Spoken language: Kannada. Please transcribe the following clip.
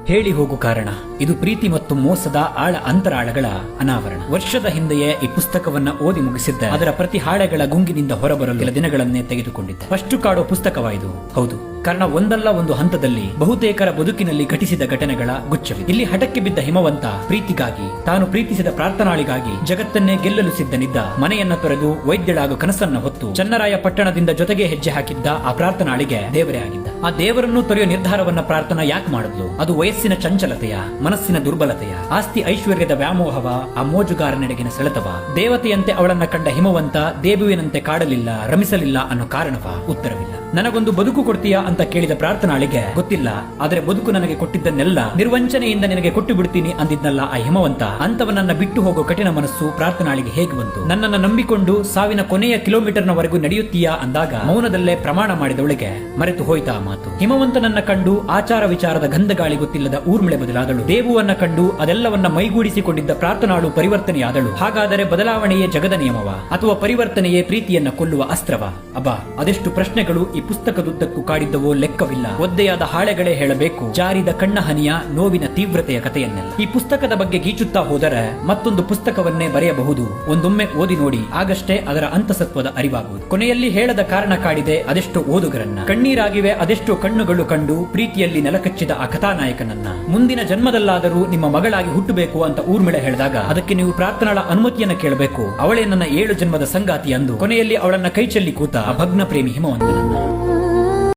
ಹೇಳಿ ಹೋಗು ಕಾರಣ. ಇದು ಪ್ರೀತಿ ಮತ್ತು ಮೋಸದ ಆಳ ಅಂತರಾಳಗಳ ಅನಾವರಣ. ವರ್ಷದ ಹಿಂದೆಯೇ ಈ ಪುಸ್ತಕವನ್ನ ಓದಿ ಮುಗಿಸಿದ್ದೆ. ಅದರ ಪ್ರತಿ ಹಾಳೆಗಳ ಗುಂಗಿನಿಂದ ಹೊರಬರಲು ಕೆಲ ದಿನಗಳನ್ನೇ ತೆಗೆದುಕೊಂಡಿದ್ದೆ. ಫಸ್ಟ್ ಕಾಡೋ ಪುಸ್ತಕವಾಯಿತು. ಹೌದು, ಕಾರಣ ಒಂದಲ್ಲ ಒಂದು ಹಂತದಲ್ಲಿ ಬಹುತೇಕರ ಬದುಕಿನಲ್ಲಿ ಘಟಿಸಿದ ಘಟನೆಗಳ ಗುಚ್ಛವಿದೆ. ಇಲ್ಲಿ ಹಠಕ್ಕೆ ಬಿದ್ದ ಹಿಮವಂತ ಪ್ರೀತಿಗಾಗಿ, ತಾನು ಪ್ರೀತಿಸಿದ ಪ್ರಾರ್ಥನಾಳಿಗಾಗಿ ಜಗತ್ತನ್ನೇ ಗೆಲ್ಲಲು ಸಿದ್ಧನಿದ್ದ. ಮನೆಯನ್ನ ತೊರೆದು ವೈದ್ಯಳಾಗೋ ಕನಸನ್ನ ಹೊತ್ತು ಚನ್ನರಾಯ ಪಟ್ಟಣದಿಂದ ಜೊತೆಗೆ ಹೆಜ್ಜೆ ಹಾಕಿದ್ದ ಆ ಪ್ರಾರ್ಥನಾಳಿಗೆ ದೇವರೇ ಆಗಿದ್ದ. ಆ ದೇವರನ್ನು ತೊರೆಯೋ ನಿರ್ಧಾರವನ್ನ ಪ್ರಾರ್ಥನಾ ಯಾಕೆ ಮಾಡಿದ್ಲು? ಅದು ವಯಸ್ಸಿನ ಚಂಚಲತೆಯ, ಮನಸ್ಸಿನ ದುರ್ಬಲತೆಯ, ಆಸ್ತಿ ಐಶ್ವರ್ಯದ ವ್ಯಾಮೋಹವ, ಆ ಮೋಜುಗಾರನೆಡೆಗಿನ ಸೆಳೆತವ? ದೇವತೆಯಂತೆ ಅವಳನ್ನ ಕಂಡ ಹಿಮವಂತ ದೇಬುವಿನಂತೆ ಕಾಡಲಿಲ್ಲ, ರಮಿಸಲಿಲ್ಲ ಅನ್ನೋ ಕಾರಣವ? ಉತ್ತರವಿಲ್ಲ. ನನಗೊಂದು ಬದುಕು ಕೊಡ್ತೀಯಾ ಅಂತ ಕೇಳಿದ ಪ್ರಾರ್ಥನಾಳಿಗೆ ಗೊತ್ತಿಲ್ಲ, ಆದರೆ ಬದುಕು ನನಗೆ ಕೊಟ್ಟಿದ್ದನ್ನೆಲ್ಲ ನಿರ್ವಂಚನೆಯಿಂದ ನಿನಗೆ ಕೊಟ್ಟು ಬಿಡ್ತೀನಿ ಅಂದಿದ್ನಲ್ಲ ಆ ಹಿಮವಂತ. ಅಂತವನನ್ನ ಬಿಟ್ಟು ಹೋಗೋ ಕಠಿಣ ಮನಸ್ಸು ಪ್ರಾರ್ಥನಾಳಿಗೆ ಹೇಗೆ ಬಂತು? ನನ್ನನ್ನು ನಂಬಿಕೊಂಡು ಸಾವಿನ ಕೊನೆಯ ಕಿಲೋಮೀಟರ್ನವರೆಗೂ ನಡೆಯುತ್ತೀಯಾ ಅಂದಾಗ ಮೌನದಲ್ಲೇ ಪ್ರಮಾಣ ಮಾಡಿದವಳಿಗೆ ಮರೆತು ಹೋಯ್ತಾ ಮಾತು. ಹಿಮವಂತನನ್ನ ಕಂಡು ಆಚಾರ ವಿಚಾರದ ಗಂಧಗಾಳಿ ಗೊತ್ತಿಲ್ಲದ ಊರ್ಮಿಳೆ ಬದಲಾದಳು. ದೇವುವನ್ನ ಕಂಡು ಅದೆಲ್ಲವನ್ನ ಮೈಗೂಡಿಸಿಕೊಂಡಿದ್ದ ಪ್ರಾರ್ಥನಾಳು ಪರಿವರ್ತನೆಯಾದಳು. ಹಾಗಾದರೆ ಬದಲಾವಣೆಯೇ ಜಗದ ನಿಯಮವ, ಅಥವಾ ಪರಿವರ್ತನೆಯೇ ಪ್ರೀತಿಯನ್ನ ಕೊಲ್ಲುವ ಅಸ್ತ್ರವ? ಅಬ್ಬಾ, ಅದೆಷ್ಟು ಪ್ರಶ್ನೆಗಳು ಈ ಪುಸ್ತಕದುದ್ದಕ್ಕೂ ಕಾಡಿದ್ದವೋ ಲೆಕ್ಕವಿಲ್ಲ. ಒದ್ದೆಯಾದ ಹಾಳೆಗಳೇ ಹೇಳಬೇಕು ಜಾರಿದ ಕಣ್ಣ ಹನಿಯ ನೋವಿನ ತೀವ್ರತೆಯ ಕಥೆಯನ್ನೆಲ್ಲ. ಈ ಪುಸ್ತಕದ ಬಗ್ಗೆ ಗೀಚುತ್ತಾ ಹೋದರೆ ಮತ್ತೊಂದು ಪುಸ್ತಕವನ್ನೇ ಬರೆಯಬಹುದು. ಒಂದೊಮ್ಮೆ ಓದಿ ನೋಡಿ, ಆಗಷ್ಟೇ ಅದರ ಅಂತಸತ್ವದ ಅರಿವಾಗುವುದು. ಕೊನೆಯಲ್ಲಿ ಹೇಳದ ಕಾರಣ ಕಾಡಿದೆ ಅದೆಷ್ಟೋ ಓದುಗರನ್ನ. ಕಣ್ಣೀರಾಗಿವೆ ಅದೆಷ್ಟೋ ಕಣ್ಣುಗಳು ಕಂಡು ಪ್ರೀತಿಯಲ್ಲಿ ನೆಲಕಚ್ಚಿದ ಆ ಕಥಾನಾಯಕನನ್ನ. ಮುಂದಿನ ಜನ್ಮದಲ್ಲಾದರೂ ನಿಮ್ಮ ಮಗಳಾಗಿ ಹುಟ್ಟಬೇಕು ಅಂತ ಊರ್ಮಿಳೆ ಹೇಳಿದಾಗ ಅದಕ್ಕೆ ನೀವು ಪ್ರಾರ್ಥನಾಳ ಅನುಮತಿಯನ್ನ ಕೇಳಬೇಕು. ಅವಳೇ ನನ್ನ 7 ಜನ್ಮದ ಸಂಗಾತಿ ಅಂದು ಕೊನೆಯಲ್ಲಿ ಅವಳನ್ನ ಕೈಚೆಲ್ಲಿ ಕೂತ ಭಗ್ನ ಪ್ರೇಮಿ ಹಿಮವಂತನನ್ನ.